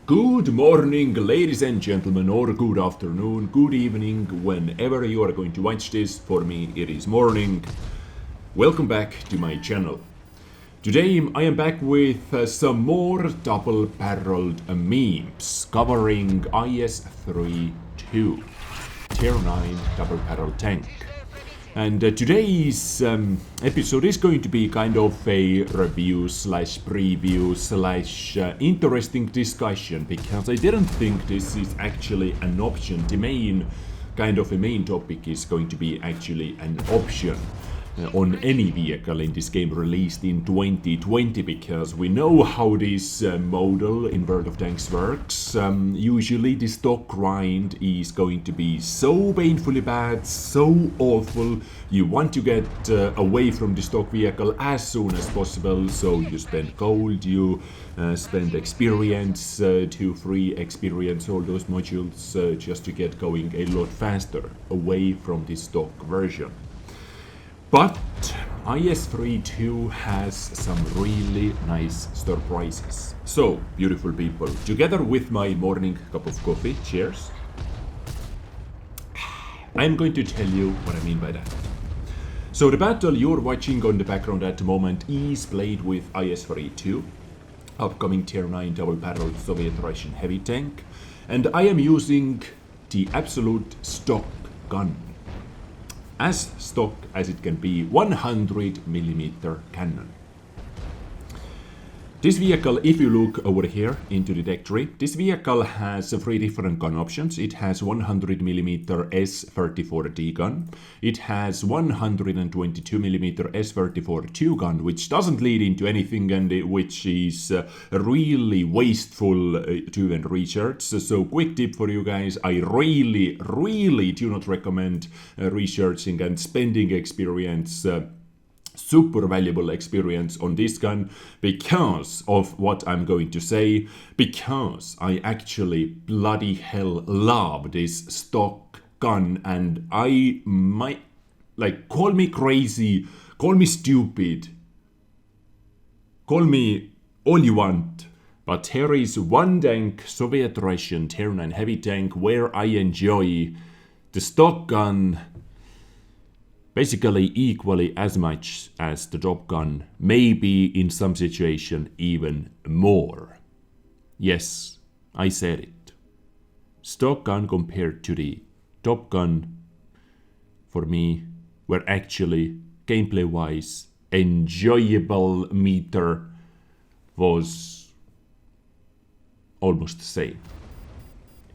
Good morning, ladies and gentlemen, or good afternoon, good evening, whenever you are going to watch this. For me, it is morning. Welcome back to my channel. Today, I am back with some more double-barreled memes covering IS-3-II, Tier 9 double-barrel tank. And today's episode is going to be kind of a review slash preview slash interesting discussion, because I didn't think this is actually an option. The main topic is going to be actually an option on any vehicle in this game released in 2020, because we know how this model in World of Tanks works. Usually the stock grind is going to be so painfully bad, so awful. You want to get away from the stock vehicle as soon as possible, so you spend gold, you spend experience, 2 free experience, all those modules, just to get going a lot faster away from the stock version. But IS-3-II has some really nice surprises. So, beautiful people, together with my morning cup of coffee, cheers, I'm going to tell you what I mean by that. So the battle you're watching on the background at the moment is played with IS-3-II, upcoming Tier 9 double-barreled Soviet-Russian heavy tank, and I am using the absolute stock gun. As stock as it can be, 100mm cannon. This vehicle, if you look over here into the deck tree, this vehicle has 3 different gun options. It has 100mm S-34D gun. It has 122mm S-34-II gun, which doesn't lead into anything and which is really wasteful to and recharge. So quick tip for you guys, I really do not recommend researching and spending experience, super valuable experience on this gun, because of what I'm going to say, because I actually bloody hell love this stock gun, and I might, call me crazy, call me stupid, call me all you want, but here is one tank, Soviet-Russian Tier 9 heavy tank, where I enjoy the stock gun basically equally as much as the top gun, maybe in some situation even more. Yes, I said it. Stock gun compared to the top gun, for me, were actually gameplay-wise enjoyable meter was almost the same.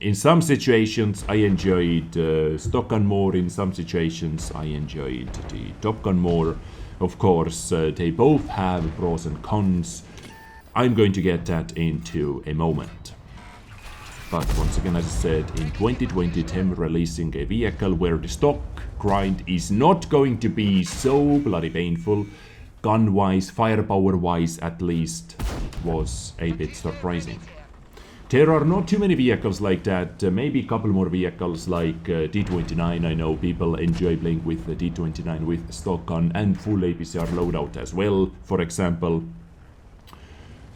In some situations I enjoyed stock gun more, in some situations I enjoyed the top gun more. Of course, they both have pros and cons. I'm going to get that into a moment. But once again, as I said, in 2020 them releasing a vehicle where the stock grind is not going to be so bloody painful, gun-wise, firepower-wise at least, was a bit surprising. There are not too many vehicles like that, maybe a couple more vehicles like D29. I know people enjoy playing with the D29 with stock gun and full APCR loadout as well, for example.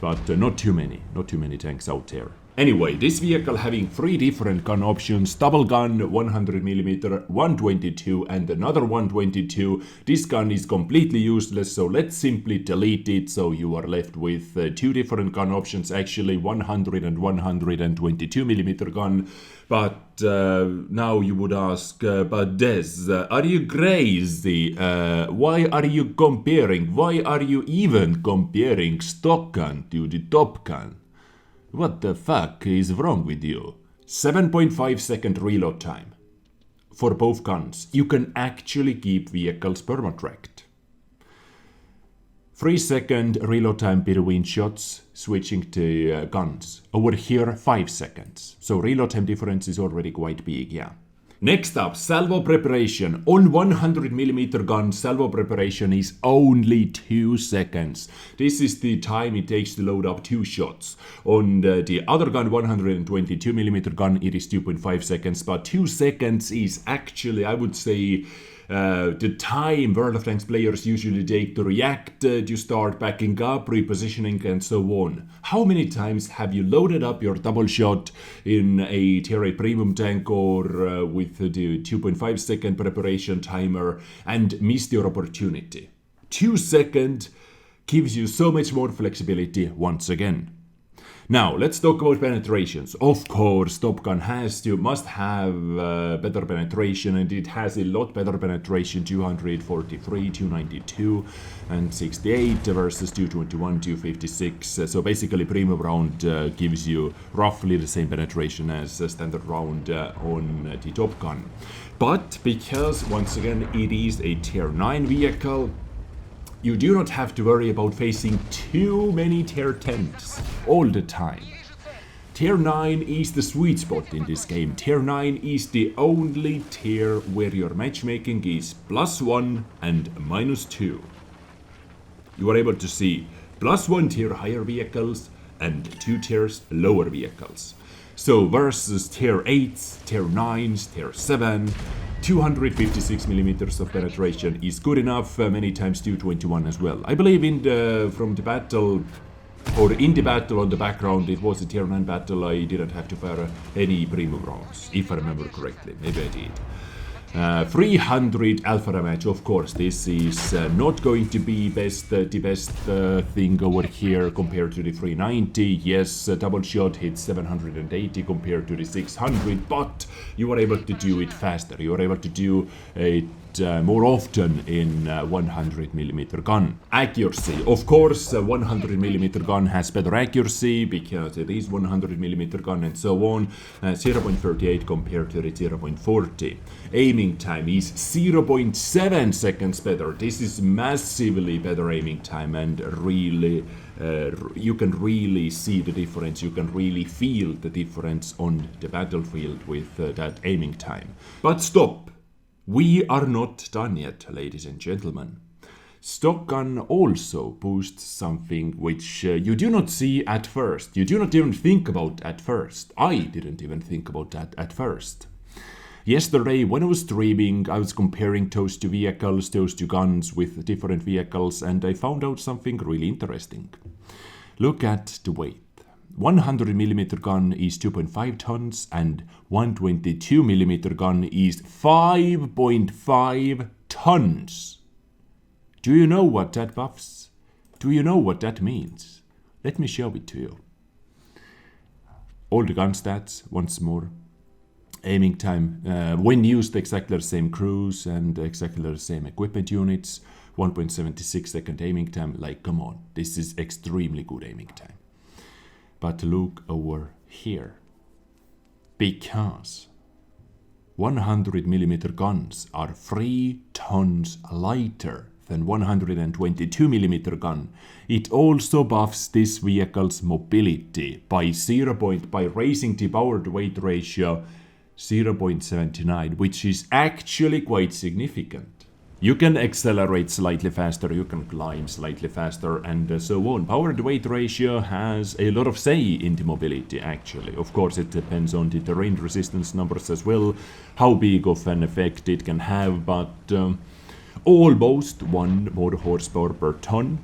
But not too many tanks out there. Anyway, this vehicle having 3 different gun options, double gun, 100mm, 122 and another 122. This gun is completely useless, so let's simply delete it, so you are left with 2 different gun options, actually 100 and 122mm gun. But now you would ask, but Des, are you crazy? Why are you comparing? Why are you even comparing stock gun to the top gun? What the fuck is wrong with you? 7.5 second reload time. For both guns, you can actually keep vehicles perma-tracked. 3 second reload time between shots, switching to guns. Over here, 5 seconds. So reload time difference is already quite big, yeah. Next up, Salvo Preparation. On 100mm gun, Salvo Preparation is only 2 seconds. This is the time it takes to load up 2 shots. On the other gun, 122mm gun, it is 2.5 seconds, but 2 seconds is actually, I would say, the time World of Tanks players usually take to react, to start backing up, repositioning, and so on. How many times have you loaded up your double shot in a Tier 8 premium tank or with the 2.5 second preparation timer and missed your opportunity? 2 seconds gives you so much more flexibility once again. Now, let's talk about penetrations. Of course, Top Gun must have better penetration, and it has a lot better penetration, 243, 292, and 68 versus 221, 256. So basically, premium round gives you roughly the same penetration as a standard round on the Top Gun. But because, once again, it is a Tier 9 vehicle, you do not have to worry about facing too many Tier 10s all the time. Tier 9 is the sweet spot in this game. Tier 9 is the only tier where your matchmaking is +1 and -2. You are able to see +1 tier higher vehicles and 2 tiers lower vehicles. So versus Tier 8s, Tier 9s, Tier 7, 256 millimeters of penetration is good enough, many times 221 as well. I believe in the battle on the background, it was a Tier 9 battle. I didn't have to fire any premium rounds, if I remember correctly. Maybe I did. 300 alpha damage, of course, this is not going to be the best thing over here compared to the 390. Yes, double shot hits 780 compared to the 600, but you are able to do it faster. You are able to do it more often in 100mm gun. Accuracy, of course, 100mm gun has better accuracy because it is 100mm gun and so on. 0.38 compared to the 0.40. Aiming time is 0.7 seconds better. This is massively better aiming time, and really you can really see the difference. You can really feel the difference on the battlefield with that aiming time. But stop! We are not done yet, ladies and gentlemen. Stock gun also boosts something which you do not see at first. You do not even think about at first. I didn't even think about that at first. Yesterday, when I was streaming, I was comparing those two vehicles, those two guns with different vehicles, and I found out something really interesting. Look at the weight. 100mm gun is 2.5 tons and 122mm gun is 5.5 tons. Do you know what that buffs? Do you know what that means? Let me show it to you. All the gun stats once more. Aiming time, when used exactly the same crews and exactly the same equipment units. 1.76 second aiming time, like come on, this is extremely good aiming time. But look over here, because 100mm guns are 3 tons lighter than 122mm gun. It also buffs this vehicle's mobility by raising the power to weight ratio 0.79, which is actually quite significant. You can accelerate slightly faster, you can climb slightly faster, and so on. Power to weight ratio has a lot of say in the mobility, actually. Of course, it depends on the terrain resistance numbers as well, how big of an effect it can have, but almost 1 more horsepower per ton.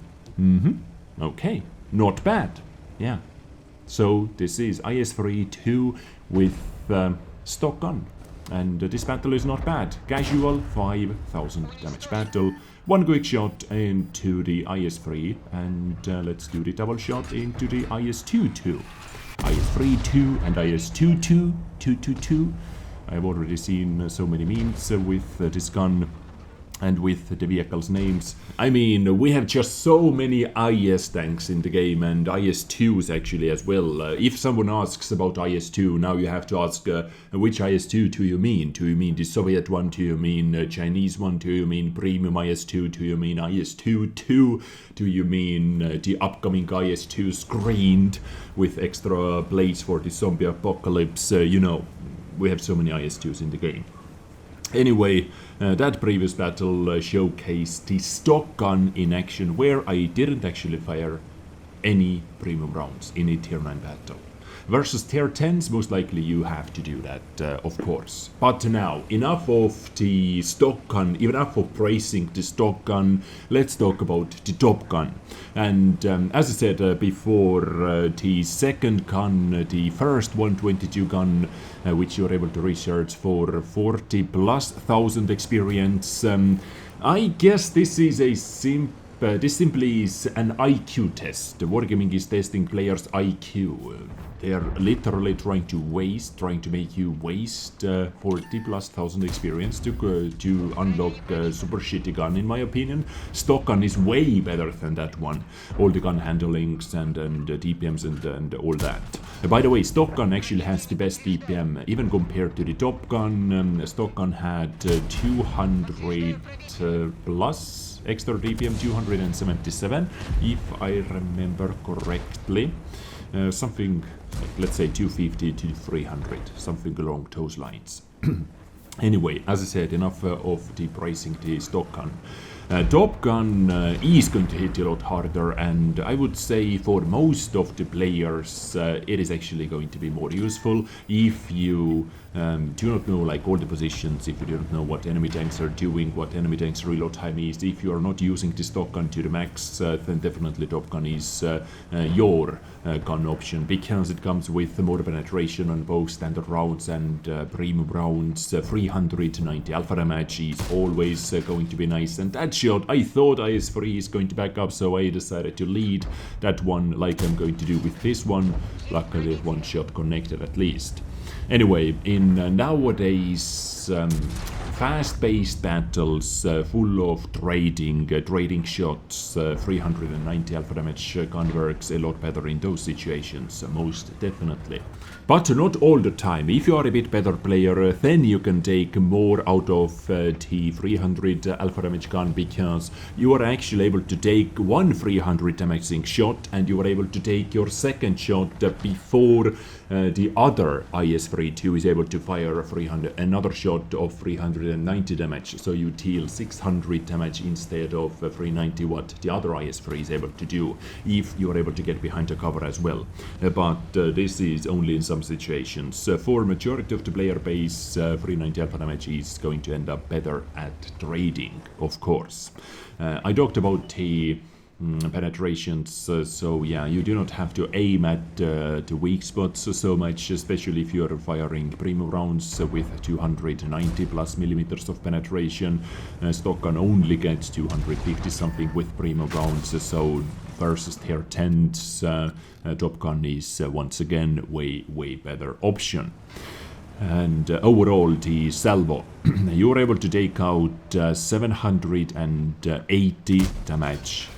Okay, not bad. Yeah. So this is IS-3-II with stock gun. And this battle is not bad. Casual, 5,000 damage battle. 1 quick shot into the IS-3, and let's do the double shot into the IS-2-II. IS-3-II and IS-2-II, 222. I've already seen so many memes with this gun and with the vehicles' names. I mean, we have just so many IS tanks in the game, and IS-2s actually as well. If someone asks about IS-2, now you have to ask which IS-2 do you mean? Do you mean the Soviet one? Do you mean Chinese one? Do you mean premium IS-2? Do you mean IS-2-II? Do you mean the upcoming IS-2 screened with extra blades for the zombie apocalypse? You know, we have so many IS-2s in the game. Anyway, that previous battle showcased the stock gun in action, where I didn't actually fire any premium rounds in a tier 9 battle. Versus tier 10s, most likely you have to do that, of course. But now, enough of the stock gun, enough of praising the stock gun, let's talk about the top gun. And as I said before, the second gun, the first 122 gun, which you're able to research for 40 plus thousand experience, I guess this is a this simply is an IQ test. Wargaming is testing players' IQ. They are literally trying to make you waste 40 plus thousand experience to unlock super shitty gun, in my opinion. Stock gun is way better than that one. All the gun handlings and DPMs and all that. By the way, stock gun actually has the best DPM, even compared to the top gun. Stock gun had 200 plus extra DPM, 277, if I remember correctly. Something, let's say 250 to 300, something along those lines. Anyway, as I said, enough of the pricing the stock gun. Top gun is going to hit a lot harder, and I would say for most of the players it is actually going to be more useful if you do not know like all the positions, if you do not know what enemy tanks are doing, what enemy tanks reload time is. If you are not using the stock gun to the max, then definitely top gun is your gun option, because it comes with more penetration on both standard rounds and premium rounds. 390 alpha damage is always going to be nice, and that shot I thought IS-3 is going to back up, so I decided to lead that one like I'm going to do with this one. Luckily one shot connected at least. Anyway, in nowadays fast-paced battles full of trading shots, 390 alpha damage gun works a lot better in those situations, most definitely. But not all the time. If you are a bit better player, then you can take more out of the 300 alpha damage gun, because you are actually able to take one 300 damaging shot, and you are able to take your second shot before the other IS-3-II is able to fire another shot of 390 damage. So you deal 600 damage instead of 390, what the other IS-3 is able to do, if you are able to get behind the cover as well. But this is only in some situations. For majority of the player base, 390 alpha damage is going to end up better at trading, of course. I talked about the penetrations, so yeah, you do not have to aim at the weak spots so much, especially if you are firing premium rounds with 290 plus millimeters of penetration. Stock gun only gets 250 something with premium rounds, so versus tier 10s, top gun is once again way better option. And overall, the Salvo, you are able to take out 780 damage.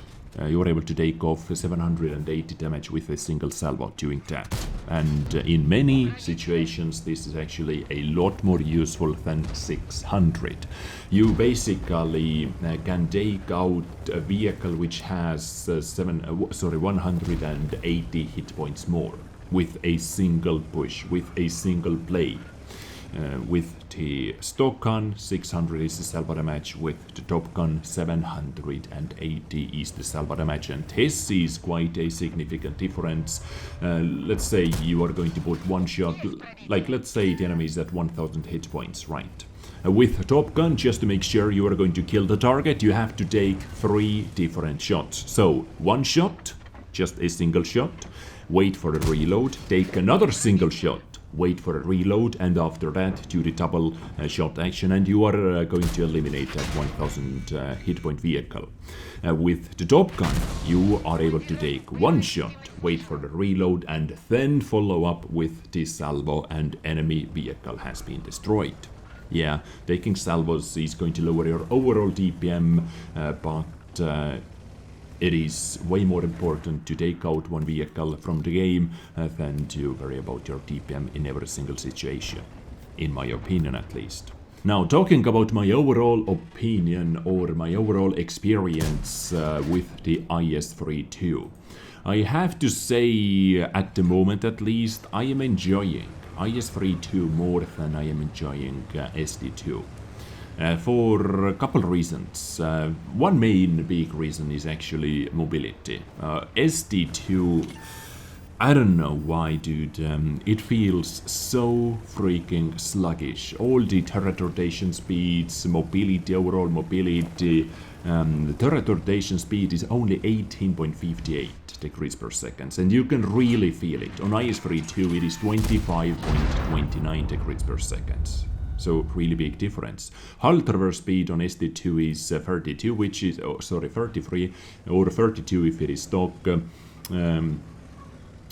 You are able to take off 780 damage with a single salvo doing that. And in many situations, this is actually a lot more useful than 600. You basically can take out a vehicle which has 180 hit points more with a single push, with a single play. With the stock gun, 600 is the salvo damage. With the top gun, 780 is the salvo damage, and this is quite a significant difference. Let's say you are going to put one shot, like let's say the enemy is at 1000 hit points, right? With the top gun, just to make sure you are going to kill the target, you have to take 3 different shots. So one shot, just a single shot, wait for a reload, take another single shot, wait for a reload, and after that do the double shot action, and you are going to eliminate that 1000 hit point vehicle. With the top gun, you are able to take one shot, wait for the reload, and then follow up with the salvo, and enemy vehicle has been destroyed. Yeah, taking salvos is going to lower your overall DPM, but it is way more important to take out one vehicle from the game than to worry about your DPM in every single situation, in my opinion at least. Now, talking about my overall opinion or my overall experience with the IS-3-II, I have to say, at the moment at least, I am enjoying IS-3-II more than I am enjoying SD-II. For a couple reasons. One main big reason is actually mobility. SD-II, I don't know why, dude. It feels so freaking sluggish. All the turret rotation speeds, mobility, overall mobility. The turret rotation speed is only 18.58 degrees per second, and you can really feel it. On IS-3-II, it is 25.29 degrees per second. So really big difference. Hull traverse speed on SD2 is 32, which is 33 or 32 if it is stock.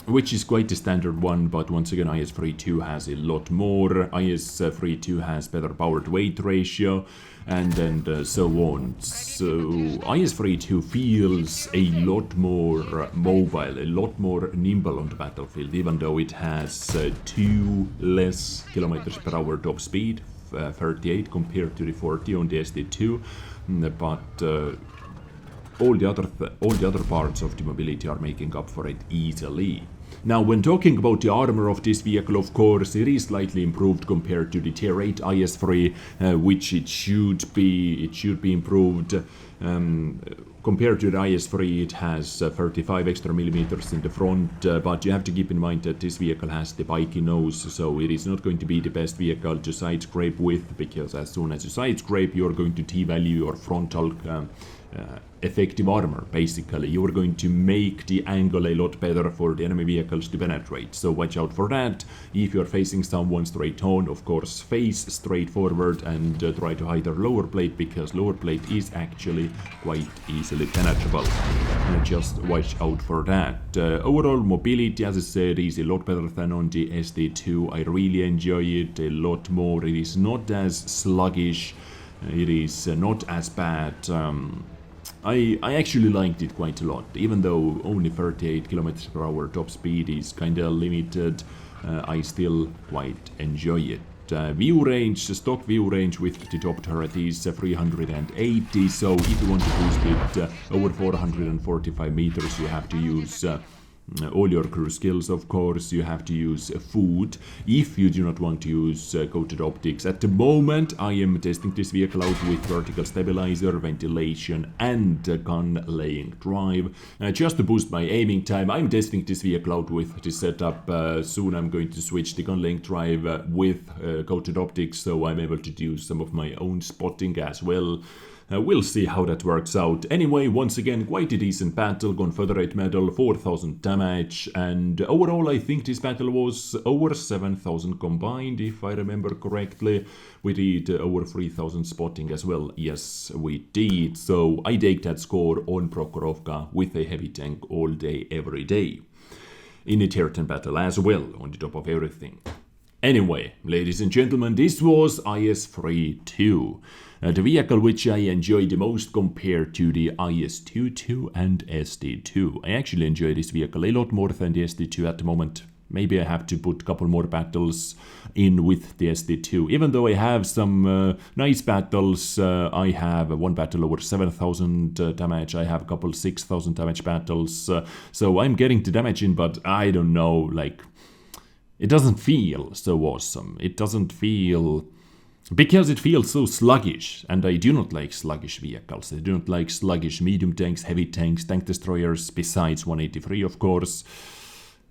Which is quite a standard one, but once again IS-3-II has a lot more. IS-3-II has better power to weight ratio, and so on. So IS-3-II feels a lot more mobile, a lot more nimble on the battlefield, even though it has 2 less kilometers per hour top speed, 38 compared to the 40 on the SD2, but all the other parts of the mobility are making up for it easily. Now, when talking about the armor of this vehicle, of course, it is slightly improved compared to the Tier 8 IS-3, which it should be improved. Compared to the IS-3, it has 35 extra millimeters in the front, but you have to keep in mind that this vehicle has the pikey nose, so it is not going to be the best vehicle to side scrape with, because as soon as you side scrape, you're going to T-value your frontal effective armor. Basically, you are going to make the angle a lot better for the enemy vehicles to penetrate, so watch out for that. If you're facing someone straight on, of course face straight forward and try to hide their lower plate, because lower plate is actually quite easily penetrable. Just watch out for that. Overall mobility, as I said, is a lot better than on the SD2. I really enjoy it a lot more. It is not as sluggish, it is not as bad. I actually liked it quite a lot, even though only 38 kilometers per hour top speed is kinda limited. I still quite enjoy it. View range, stock view range with the top turret is 380, so if you want to boost it over 445 meters, you have to use all your crew skills, of course. You have to use food if you do not want to use coated optics. At the moment, I am testing this vehicle out with vertical stabilizer, ventilation, and gun laying drive. Just to boost my aiming time, I'm testing this vehicle out with this setup. Soon I'm going to switch the gun laying drive with coated optics, so I'm able to do some of my own spotting as well. We'll see how that works out. Anyway, once again, quite a decent battle. Confederate medal, 4000 damage, and overall I think this battle was over 7000 combined, if I remember correctly. We did over 3000 spotting as well. Yes, we did. So I take that score on Prokhorovka with a heavy tank all day, every day. In a tier 10 battle as well, on the top of everything. Anyway, ladies and gentlemen, this was IS-3-II. The vehicle which I enjoy the most compared to the IS-2-II and SD2. I actually enjoy this vehicle a lot more than the SD2 at the moment. Maybe I have to put a couple more battles in with the SD2. Even though I have some nice battles, I have one battle over 7000 damage, I have a couple 6000 damage battles. So I'm getting the damage in, but I don't know, like, it doesn't feel so awesome. It doesn't feel... because it feels so sluggish, and I do not like sluggish vehicles. I do not like sluggish medium tanks, heavy tanks, tank destroyers, besides 183, of course.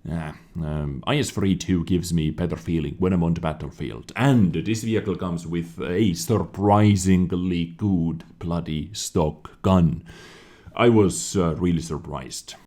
IS-3-II gives me better feeling when I'm on the battlefield. And this vehicle comes with a surprisingly good bloody stock gun. I was really surprised.